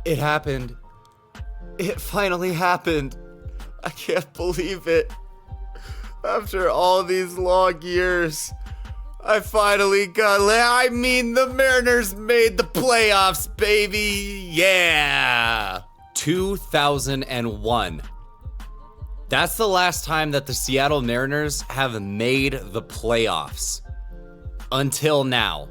It happened. It finally happened. I can't believe it. After all these long years, I finally the Mariners made the playoffs, baby. Yeah. 2001. That's the last time that the Seattle Mariners have made the playoffs. Until now.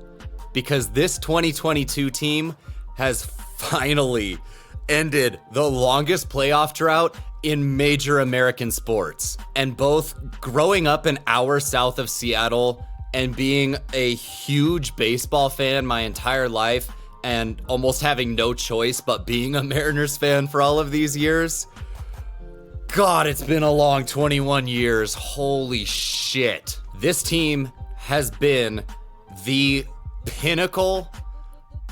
Because this 2022 team has finally ended the longest playoff drought in major American sports. And both growing up an hour south of Seattle and being a huge baseball fan my entire life and almost having no choice but being a Mariners fan for all of these years. God, it's been a long 21 years. Holy shit. This team has been the pinnacle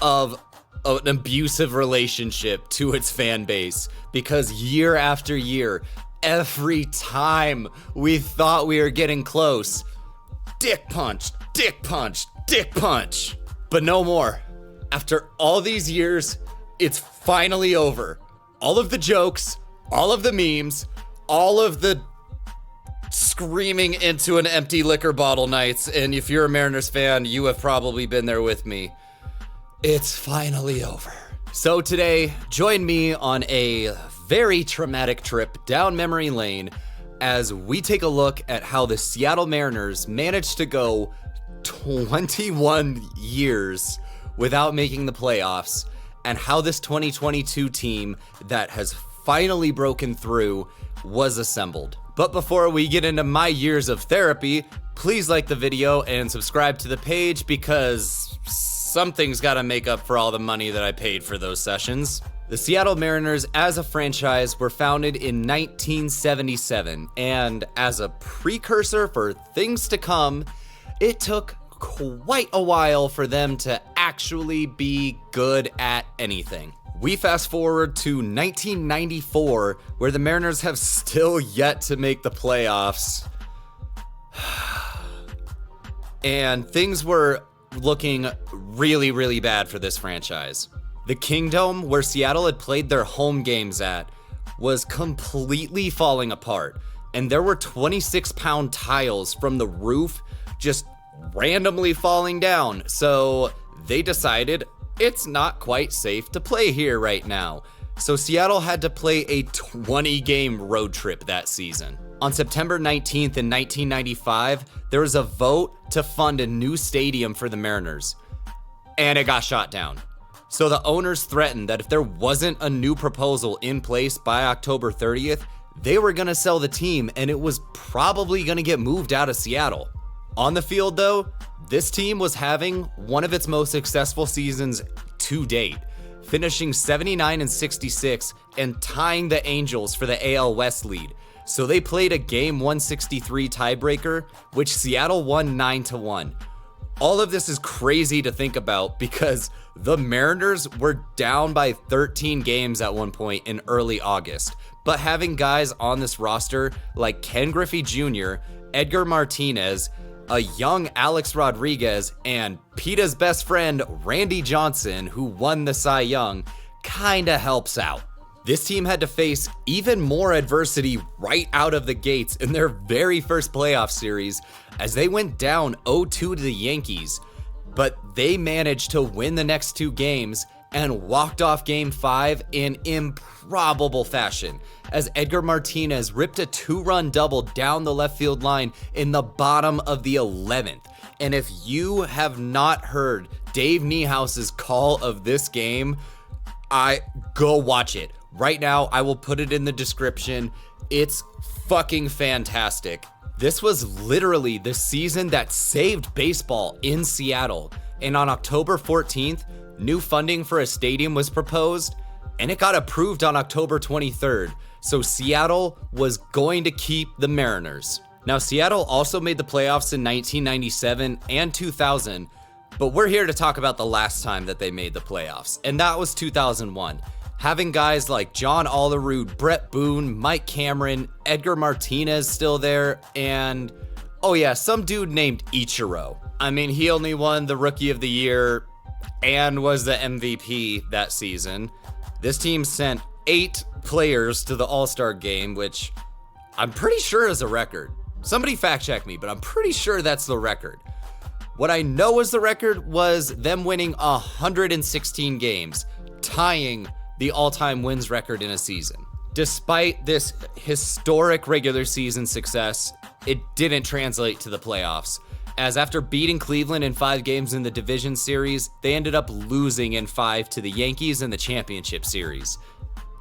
of an abusive relationship to its fan base, because year after year, every time we thought we were getting close, dick punch, dick punch, dick punch. But no more. After all these years, it's finally over. All of the jokes, all of the memes, all of the screaming into an empty liquor bottle nights, and if you're a Mariners fan, you have probably been there with me. It's finally over. So today, join me on a very traumatic trip down memory lane as we take a look at how the Seattle Mariners managed to go 21 years without making the playoffs, and how this 2022 team that has finally broken through was assembled. But before we get into my years of therapy, please like the video and subscribe to the page, because something's gotta make up for all the money that I paid for those sessions. The Seattle Mariners as a franchise were founded in 1977, and as a precursor for things to come, it took quite a while for them to actually be good at anything. We fast forward to 1994, where the Mariners have still yet to make the playoffs. And things were looking really, really bad for this franchise. The Kingdome, where Seattle had played their home games at, was completely falling apart. And there were 26-pound tiles from the roof just randomly falling down. So they decided it's not quite safe to play here right now. So Seattle had to play a 20-game road trip that season. On September 19th in 1995, there was a vote to fund a new stadium for the Mariners, and it got shot down. So the owners threatened that if there wasn't a new proposal in place by October 30th, they were gonna sell the team, and it was probably gonna get moved out of Seattle. On the field though, this team was having one of its most successful seasons to date, finishing 79-66 and tying the Angels for the AL West lead. So they played a game 163 tiebreaker, which Seattle won 9-1. All of this is crazy to think about because the Mariners were down by 13 games at one point in early August. But having guys on this roster like Ken Griffey Jr., Edgar Martinez, a young Alex Rodriguez, and PETA's best friend, Randy Johnson, who won the Cy Young, kinda helps out. This team had to face even more adversity right out of the gates in their very first playoff series as they went down 0-2 to the Yankees, but they managed to win the next two games and walked off Game 5 in improbable fashion as Edgar Martinez ripped a 2-run double down the left field line in the bottom of the 11th. And if you have not heard Dave Niehouse's call of this game, go watch it. Right now, I will put it in the description. It's fucking fantastic. This was literally the season that saved baseball in Seattle. And on October 14th, new funding for a stadium was proposed, and it got approved on October 23rd. So Seattle was going to keep the Mariners. Now, Seattle also made the playoffs in 1997 and 2000, but we're here to talk about the last time that they made the playoffs, and that was 2001. Having guys like John Olerud, Brett Boone, Mike Cameron, Edgar Martinez still there, and, oh yeah, some dude named Ichiro. I mean, he only won the Rookie of the Year and was the MVP that season. This team sent 8 players to the All-Star game, which I'm pretty sure is a record. Somebody fact check me, but I'm pretty sure that's the record. What I know was the record was them winning 116 games, tying the all-time wins record in a season. Despite this historic regular season success, it didn't translate to the playoffs, as after beating Cleveland in 5 games in the division series, they ended up losing in 5 to the Yankees in the championship series.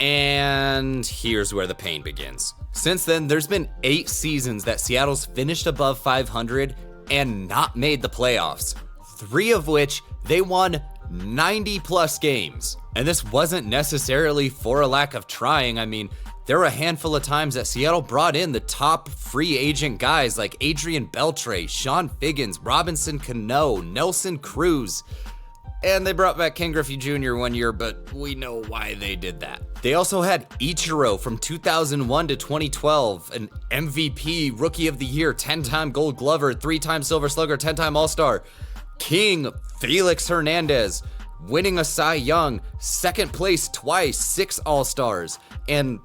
And here's where the pain begins. Since then, there's been 8 seasons that Seattle's finished above 500 and not made the playoffs, 3 of which they won 90 plus games. And this wasn't necessarily for a lack of trying. I mean, there were a handful of times that Seattle brought in the top free agent guys like Adrian Beltre, Sean Figgins, Robinson Cano, Nelson Cruz. And they brought back Ken Griffey Jr. one year, but we know why they did that. They also had Ichiro from 2001 to 2012, an MVP, Rookie of the Year, 10-time Gold Glover, 3-time Silver Slugger, 10-time All-Star. King Felix Hernandez, winning a Cy Young, 2nd place twice, 6 All-Stars. And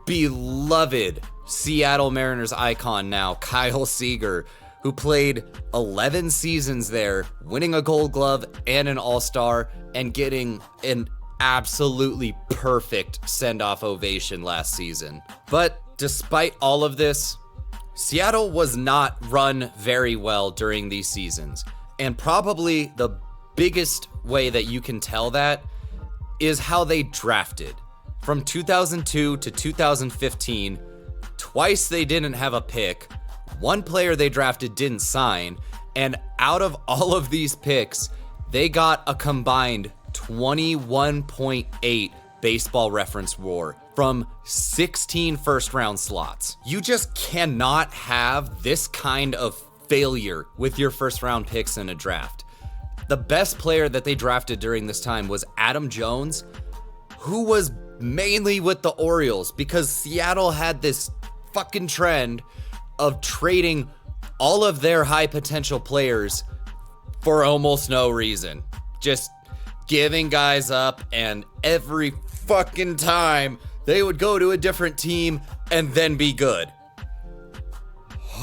beloved Seattle Mariners icon now, Kyle Seager, who played 11 seasons there, winning a Gold Glove and an All-Star, and getting an absolutely perfect send-off ovation last season. But despite all of this, Seattle was not run very well during these seasons. And probably the biggest way that you can tell that is how they drafted. From 2002 to 2015, twice they didn't have a pick. 1 player they drafted didn't sign, and out of all of these picks, they got a combined 21.8 Baseball Reference WAR from 16 first-round slots. You just cannot have this kind of failure with your first-round picks in a draft. The best player that they drafted during this time was Adam Jones, who was mainly with the Orioles because Seattle had this fucking trend of trading all of their high potential players for almost no reason. Just giving guys up, and every fucking time they would go to a different team and then be good.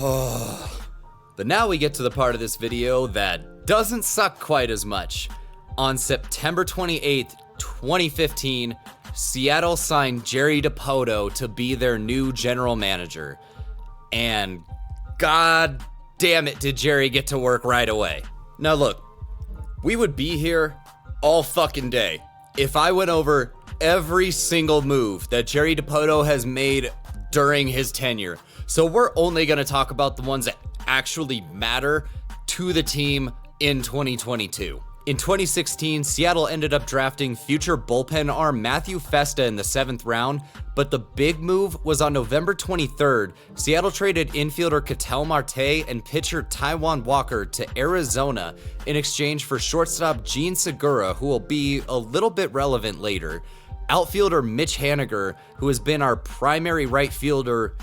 But now we get to the part of this video that doesn't suck quite as much. On September 28th, 2015, Seattle signed Jerry Dipoto to be their new general manager. And god damn it, did Jerry get to work right away. Now look, we would be here all fucking day if I went over every single move that Jerry Dipoto has made during his tenure. So we're only going to talk about the ones that actually matter to the team in 2022. In 2016, Seattle ended up drafting future bullpen arm Matthew Festa in the 7th round, but the big move was on November 23rd, Seattle traded infielder Ketel Marte and pitcher Taijuan Walker to Arizona in exchange for shortstop Gene Segura, who will be a little bit relevant later, outfielder Mitch Haniger, who has been our primary right fielder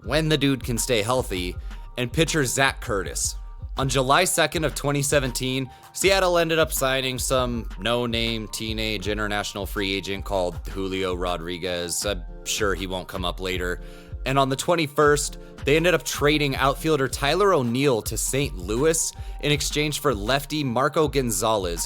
when the dude can stay healthy, and pitcher Zach Curtis. On July 2nd of 2017, Seattle ended up signing some no-name teenage international free agent called Julio Rodriguez. I'm sure he won't come up later. And on the 21st, they ended up trading outfielder Tyler O'Neill to St. Louis in exchange for lefty Marco Gonzalez,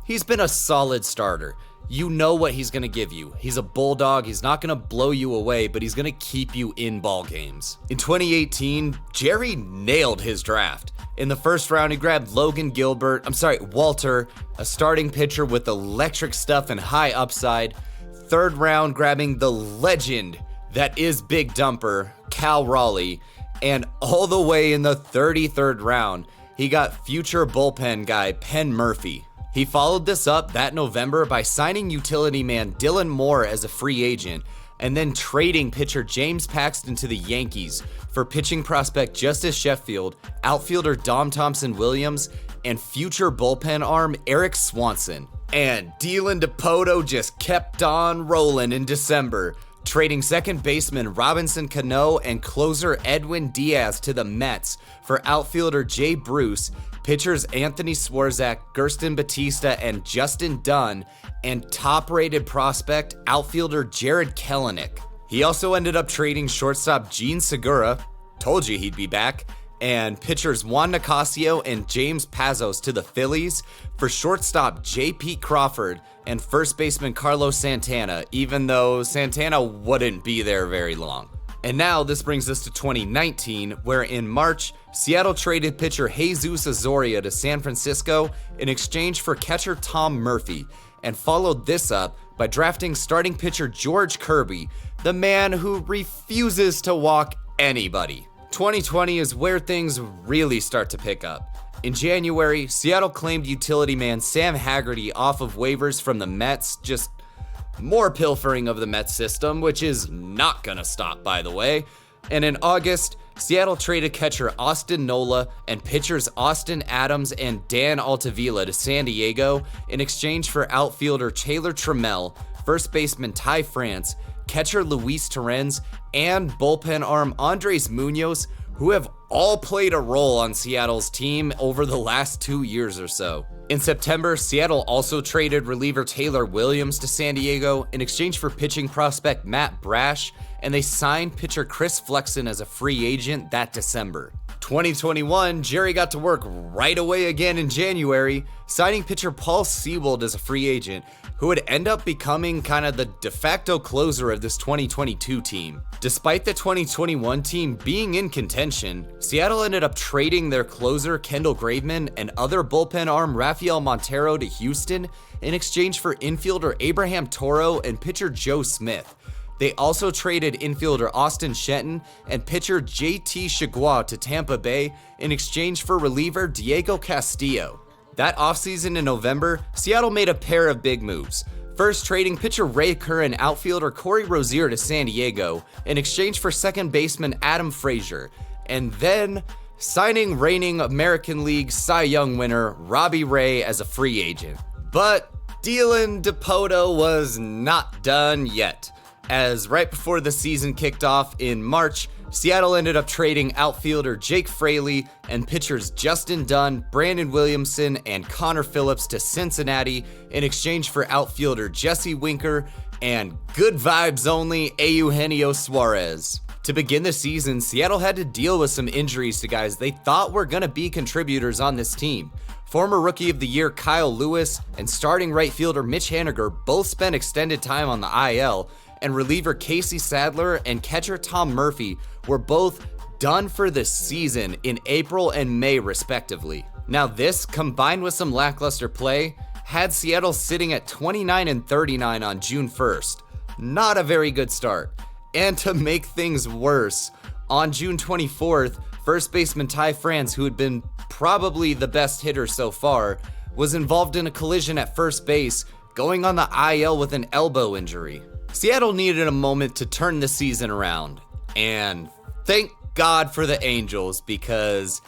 he's been a solid starter. You know what he's going to give you. He's a bulldog. He's not going to blow you away, but he's going to keep you in ball games. In 2018, Jerry nailed his draft. In the first round, he grabbed Walter, a starting pitcher with electric stuff and high upside. 3rd round, grabbing the legend that is Big Dumper, Cal Raleigh. And all the way in the 33rd round, he got future bullpen guy Penn Murphy. He followed this up that November by signing utility man Dylan Moore as a free agent, and then trading pitcher James Paxton to the Yankees for pitching prospect Justice Sheffield, outfielder Dom Thompson-Williams, and future bullpen arm Eric Swanson. And Dylan Dipoto just kept on rolling in December, trading second baseman Robinson Cano and closer Edwin Diaz to the Mets for outfielder Jay Bruce, pitchers Anthony Swarzak, Gersten Batista, and Justin Dunn, and top-rated prospect outfielder Jared Kelenic. He also ended up trading shortstop Gene Segura, told you he'd be back, and pitchers Juan Nicasio and James Pazos to the Phillies for shortstop J. Pete Crawford and first baseman Carlos Santana, even though Santana wouldn't be there very long. And now this brings us to 2019, where in March, Seattle traded pitcher Jesus Azoria to San Francisco in exchange for catcher Tom Murphy, and followed this up by drafting starting pitcher George Kirby, the man who refuses to walk anybody. 2020 is where things really start to pick up. In January, Seattle claimed utility man Sam Haggerty off of waivers from the Mets, just more pilfering of the Mets system, which is not gonna stop, by the way. And in August, Seattle traded catcher Austin Nola and pitchers Austin Adams and Dan Altavilla to San Diego in exchange for outfielder Taylor Trammell, first baseman Ty France, catcher Luis Torrens, and bullpen arm Andres Munoz, who have all played a role on Seattle's team over the last 2 years or so. In September, Seattle also traded reliever Taylor Williams to San Diego in exchange for pitching prospect Matt Brash, and they signed pitcher Chris Flexen as a free agent that December. 2021, Jerry got to work right away again in January, signing pitcher Paul Sewald as a free agent, who would end up becoming kind of the de facto closer of this 2022 team. Despite the 2021 team being in contention, Seattle ended up trading their closer Kendall Graveman and other bullpen arm Rafael Montero to Houston in exchange for infielder Abraham Toro and pitcher Joe Smith. They also traded infielder Austin Shenton and pitcher JT Chigua to Tampa Bay in exchange for reliever Diego Castillo. That offseason in November, Seattle made a pair of big moves. First, trading pitcher Ray Kerr and outfielder Corey Rozier to San Diego in exchange for second baseman Adam Frazier, and then signing reigning American League Cy Young winner Robbie Ray as a free agent. But Jerry Dipoto was not done yet, as right before the season kicked off in March, Seattle ended up trading outfielder Jake Fraley and pitchers Justin Dunn, Brandon Williamson, and Connor Phillips to Cincinnati in exchange for outfielder Jesse Winker and good vibes only Eugenio Suarez. To begin the season, Seattle had to deal with some injuries to guys they thought were going to be contributors on this team. Former Rookie of the Year Kyle Lewis and starting right fielder Mitch Haniger both spent extended time on the IL, and reliever Casey Sadler and catcher Tom Murphy were both done for the season in April and May respectively. Now this, combined with some lackluster play, had Seattle sitting at 29-39 on June 1st. Not a very good start. And to make things worse, on June 24th, first baseman Ty France, who had been probably the best hitter so far, was involved in a collision at first base, going on the IL with an elbow injury. Seattle needed a moment to turn the season around, and thank God for the Angels because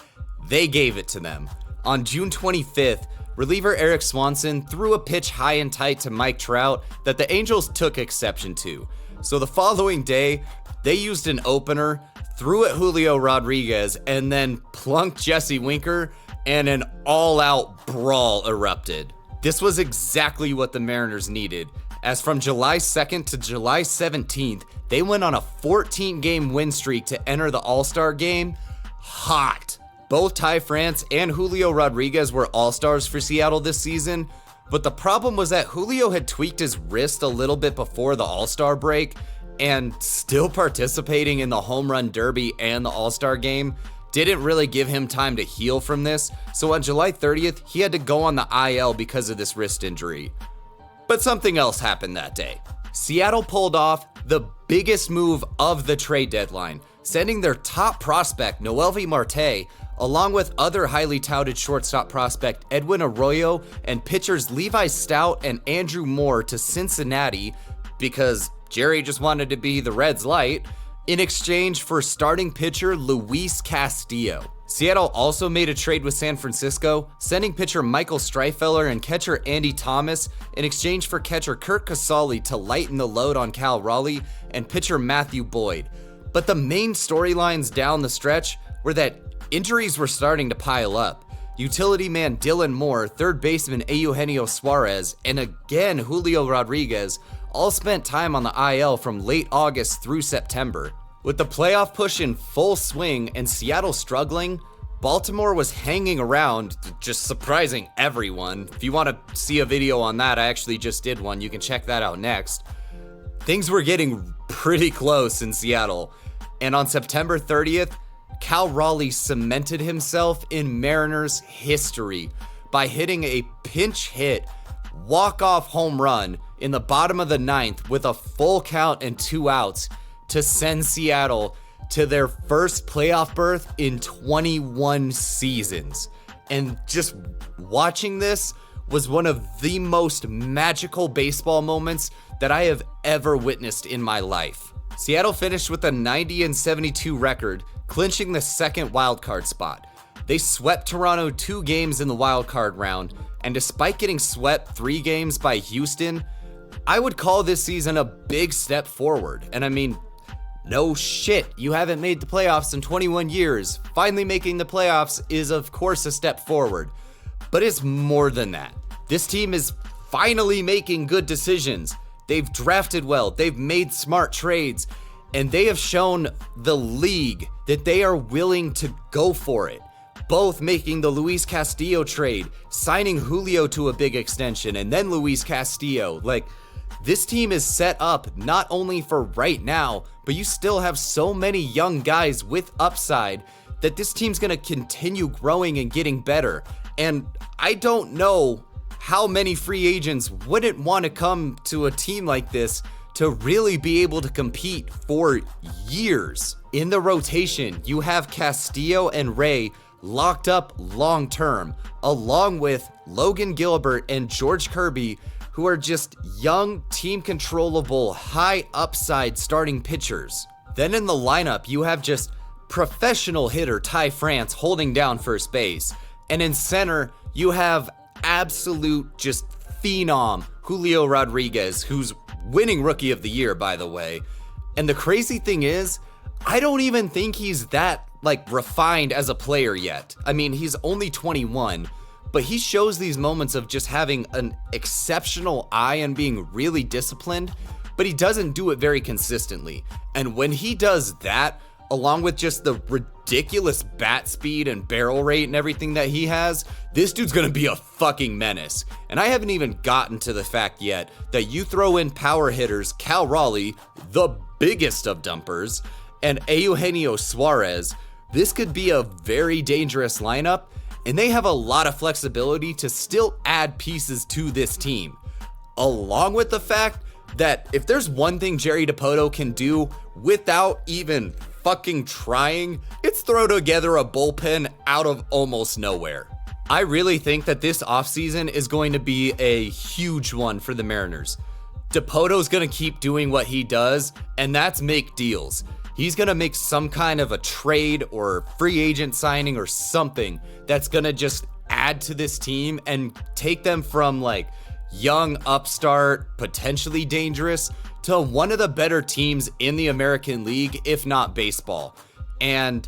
they gave it to them. On June 25th, reliever Eric Swanson threw a pitch high and tight to Mike Trout that the Angels took exception to. So the following day, they used an opener, threw at Julio Rodriguez, and then plunked Jesse Winker, and an all-out brawl erupted. This was exactly what the Mariners needed, as from July 2nd to July 17th, they went on a 14-game win streak to enter the All-Star game hot. Both Ty France and Julio Rodriguez were All-Stars for Seattle this season, but the problem was that Julio had tweaked his wrist a little bit before the All-Star break, and still participating in the Home Run Derby and the All-Star game didn't really give him time to heal from this, so on July 30th, he had to go on the IL because of this wrist injury. But something else happened that day. Seattle pulled off the biggest move of the trade deadline, sending their top prospect, Noelvi Marte, along with other highly touted shortstop prospect Edwin Arroyo and pitchers Levi Stout and Andrew Moore to Cincinnati, because Jerry just wanted to be the Reds' light, in exchange for starting pitcher Luis Castillo. Seattle also made a trade with San Francisco, sending pitcher Michael Streifeller and catcher Andy Thomas in exchange for catcher Kurt Casale to lighten the load on Cal Raleigh and pitcher Matthew Boyd. But the main storylines down the stretch were that injuries were starting to pile up. Utility man Dylan Moore, third baseman Eugenio Suarez, and again Julio Rodriguez all spent time on the IL from late August through September. With the playoff push in full swing and Seattle struggling, Baltimore was hanging around, just surprising everyone. If you want to see a video on that, I actually just did one. You can check that out next. Things were getting pretty close in Seattle, and on September 30th, Cal Raleigh cemented himself in Mariners history by hitting a pinch hit, walk-off home run in the bottom of the ninth with a full count and 2 outs to send Seattle to their first playoff berth in 21 seasons. And just watching this was one of the most magical baseball moments that I have ever witnessed in my life. Seattle finished with a 90-72 record, clinching the second wildcard spot. They swept Toronto 2 games in the wildcard round, and despite getting swept 3 games by Houston, I would call this season a big step forward. And I mean, no shit, you haven't made the playoffs in 21 years. Finally making the playoffs is of course a step forward, but it's more than that. This team is finally making good decisions. They've drafted well, they've made smart trades, and they have shown the league that they are willing to go for it. Both making the Luis Castillo trade, signing Julio to a big extension, and then Luis Castillo. This team is set up not only for right now, but you still have so many young guys with upside that this team's gonna continue growing and getting better. And I don't know how many free agents wouldn't want to come to a team like this to really be able to compete for years. In the rotation, you have Castillo and Ray locked up long term, along with Logan Gilbert and George Kirby, who are just young, team controllable, high upside starting pitchers. Then in the lineup, you have just professional hitter Ty France holding down first base. And in center, you have absolute just phenom Julio Rodriguez, who's winning Rookie of the Year, by the way. And the crazy thing is, I don't even think he's that refined as a player yet. I mean, he's only 21, but he shows these moments of just having an exceptional eye and being really disciplined, but he doesn't do it very consistently. And when he does that, along with just the ridiculous bat speed and barrel rate and everything that he has, this dude's gonna be a fucking menace. And I haven't even gotten to the fact yet that you throw in power hitters Cal Raleigh, the biggest of dumpers, and Eugenio Suarez, this could be a very dangerous lineup, and they have a lot of flexibility to still add pieces to this team. Along with the fact that if there's one thing Jerry Dipoto can do without even fucking trying, it's throw together a bullpen out of almost nowhere. I really think that this offseason is going to be a huge one for the Mariners. Dipoto's gonna keep doing what he does, and that's make deals. He's gonna make some kind of a trade or free agent signing or something that's gonna just add to this team and take them from young upstart, potentially dangerous, to one of the better teams in the American League, if not baseball. And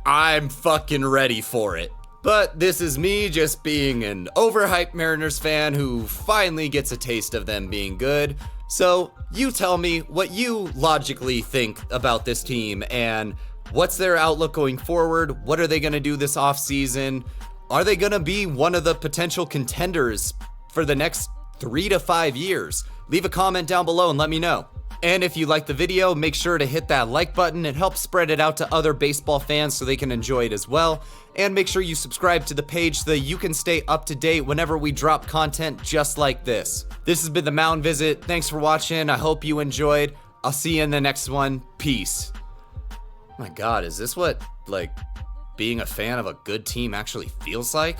I'm fucking ready for it. But this is me just being an overhyped Mariners fan who finally gets a taste of them being good. So you tell me what you logically think about this team and what's their outlook going forward? What are they going to do this offseason? Are they going to be one of the potential contenders for the next 3 to 5 years? Leave a comment down below and let me know. And if you liked the video, make sure to hit that like button. It helps spread it out to other baseball fans so they can enjoy it as well. And make sure you subscribe to the page so that you can stay up to date whenever we drop content just like this. This has been the Mound Visit. Thanks for watching. I hope you enjoyed. I'll see you in the next one. Peace. Oh my God, is this what being a fan of a good team actually feels like?